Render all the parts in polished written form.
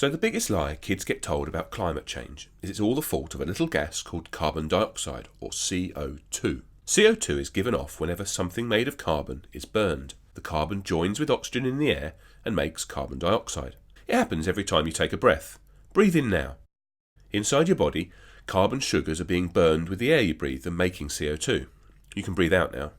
So the biggest lie kids get told about climate change is it's all the fault of a little gas called carbon dioxide, or CO2. CO2 is given off whenever something made of carbon is burned. The carbon joins with oxygen in the air and makes carbon dioxide. It happens every time you take a breath. Breathe in now. Inside your body, carbon sugars are being burned with the air you breathe and making CO2. You can breathe out now.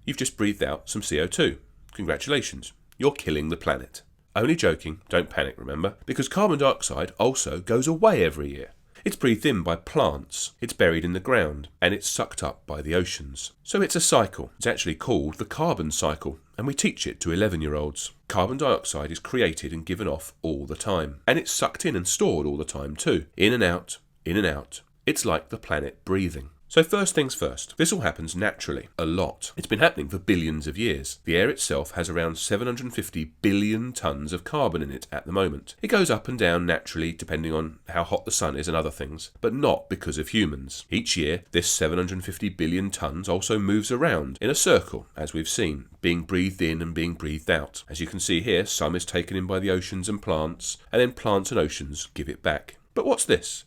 You've just breathed out some CO2. Congratulations, you're killing the planet. Only joking, don't panic, remember, because carbon dioxide also goes away every year. It's breathed in by plants, it's buried in the ground, and it's sucked up by the oceans. So it's a cycle. It's actually called the carbon cycle, and we teach it to 11-year-olds. Carbon dioxide is created and given off all the time, and it's sucked in and stored all the time too. In and out, in and out. It's like the planet breathing. So first things first, this all happens naturally, a lot. It's been happening for billions of years. The air itself has around 750 billion tonnes of carbon in it at the moment. It goes up and down naturally depending on how hot the sun is and other things, but not because of humans. Each year, this 750 billion tonnes also moves around in a circle, as we've seen, being breathed in and being breathed out. As you can see here, some is taken in by the oceans and plants, and then plants and oceans give it back. But what's this?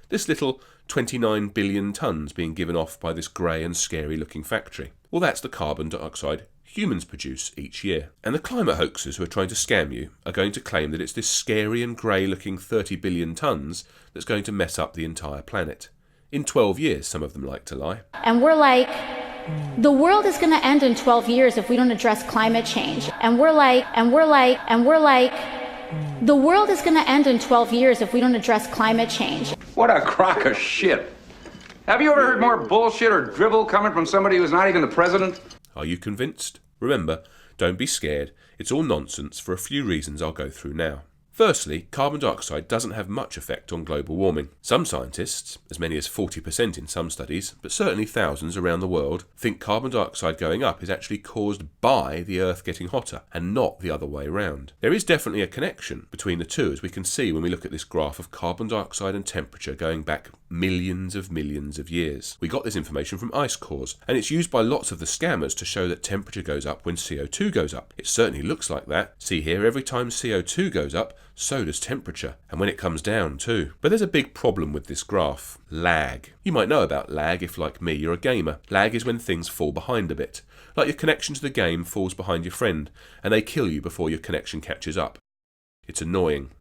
This little 29 billion tonnes being given off by this grey and scary looking factory. Well, that's the carbon dioxide humans produce each year. And the climate hoaxers who are trying to scam you are going to claim that it's this scary and grey looking 30 billion tonnes that's going to mess up the entire planet. In 12 years, some of them like to lie. And we're like, the world is going to end in 12 years if we don't address climate change. And we're like, the world is going to end in 12 years if we don't address climate change. What a crock of shit. Have you ever heard more bullshit or drivel coming from somebody who's not even the president? Are you convinced? Remember, don't be scared. It's all nonsense for a few reasons I'll go through now. Firstly, carbon dioxide doesn't have much effect on global warming. Some scientists, as many as 40% in some studies, but certainly thousands around the world, think carbon dioxide going up is actually caused by the Earth getting hotter and not the other way around. There is definitely a connection between the two, as we can see when we look at this graph of carbon dioxide and temperature going back millions of years. We got this information from ice cores, and it's used by lots of the scammers to show that temperature goes up when CO2 goes up. It certainly looks like that. See here, every time CO2 goes up, so does temperature, and when it comes down too. But there's a big problem with this graph: lag. You might know about lag if, like me, you're a gamer. Lag is when things fall behind a bit. Like your connection to the game falls behind your friend, and they kill you before your connection catches up. It's annoying.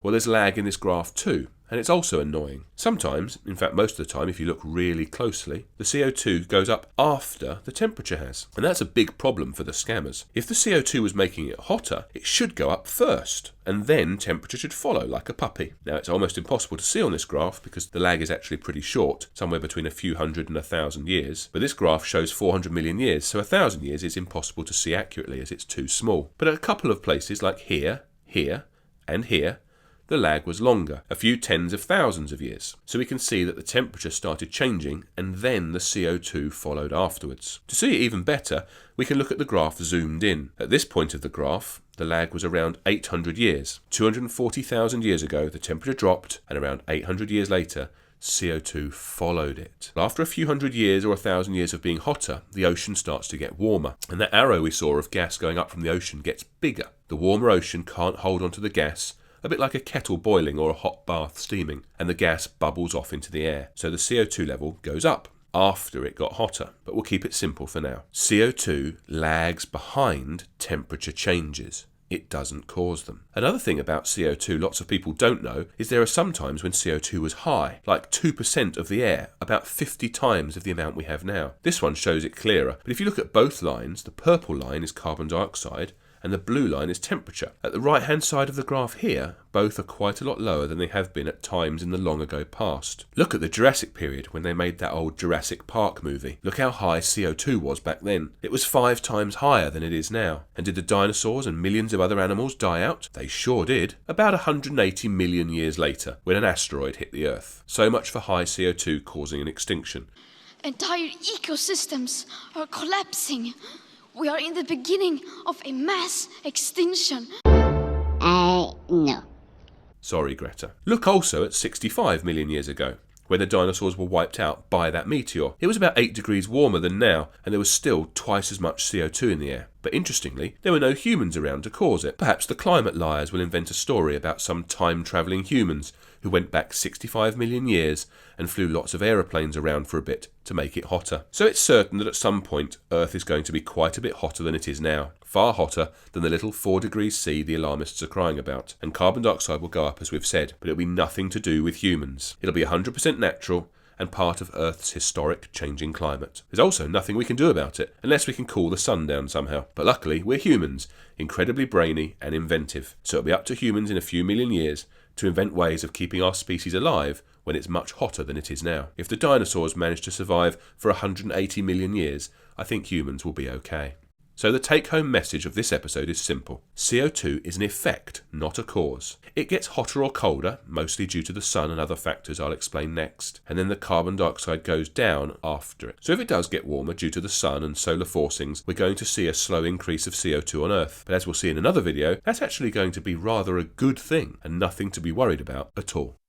Well, there's lag in this graph too, and it's also annoying. Sometimes, in fact most of the time if you look really closely, the CO2 goes up after the temperature has. And that's a big problem for the scammers. If the CO2 was making it hotter, it should go up first, and then temperature should follow like a puppy. Now it's almost impossible to see on this graph because the lag is actually pretty short, somewhere between a few hundred and 1,000 years. But this graph shows 400 million years, so 1,000 years is impossible to see accurately as it's too small. But at a couple of places like here, and here, the lag was longer, a few tens of thousands of years. So we can see that the temperature started changing and then the CO2 followed afterwards. To see it even better, we can look at the graph zoomed in. At this point of the graph, the lag was around 800 years. 240,000 years ago, the temperature dropped, and around 800 years later, CO2 followed it. After a few hundred years or 1,000 years of being hotter, the ocean starts to get warmer. And that arrow we saw of gas going up from the ocean gets bigger. The warmer ocean can't hold onto the gas, a bit like a kettle boiling or a hot bath steaming, and the gas bubbles off into the air. So the CO2 level goes up after it got hotter, but we'll keep it simple for now. CO2 lags behind temperature changes. It doesn't cause them. Another thing about CO2 lots of people don't know is there are some times when CO2 was high, like 2% of the air, about 50 times of the amount we have now. This one shows it clearer, but if you look at both lines, the purple line is carbon dioxide, and the blue line is temperature. At the right hand side of the graph here, both are quite a lot lower than they have been at times in the long ago past. Look at the Jurassic period when they made that old Jurassic Park movie. Look how high CO2 was back then. It was 5 times higher than it is now. And did the dinosaurs and millions of other animals die out? They sure did. About 180 million years later, when an asteroid hit the Earth. So much for high CO2 causing an extinction. Entire ecosystems are collapsing. We are in the beginning of a mass extinction. No. Sorry, Greta. Look also at 65 million years ago. when the dinosaurs were wiped out by that meteor. It was about 8 degrees warmer than now, and there was still twice as much CO2 in the air. But interestingly, there were no humans around to cause it. Perhaps the climate liars will invent a story about some time-travelling humans who went back 65 million years and flew lots of aeroplanes around for a bit to make it hotter. So it's certain that at some point Earth is going to be quite a bit hotter than it is now. Far hotter than the little 4 degrees C the alarmists are crying about. And carbon dioxide will go up, as we've said, but it'll be nothing to do with humans. It'll be 100% natural and part of Earth's historic changing climate. There's also nothing we can do about it, unless we can cool the sun down somehow. But luckily, we're humans, incredibly brainy and inventive. So it'll be up to humans in a few million years to invent ways of keeping our species alive when it's much hotter than it is now. If the dinosaurs manage to survive for 180 million years, I think humans will be okay. So the take-home message of this episode is simple. CO2 is an effect, not a cause. It gets hotter or colder, mostly due to the sun and other factors I'll explain next, and then the carbon dioxide goes down after it. So if it does get warmer due to the sun and solar forcings, we're going to see a slow increase of CO2 on Earth. But as we'll see in another video, that's actually going to be rather a good thing and nothing to be worried about at all.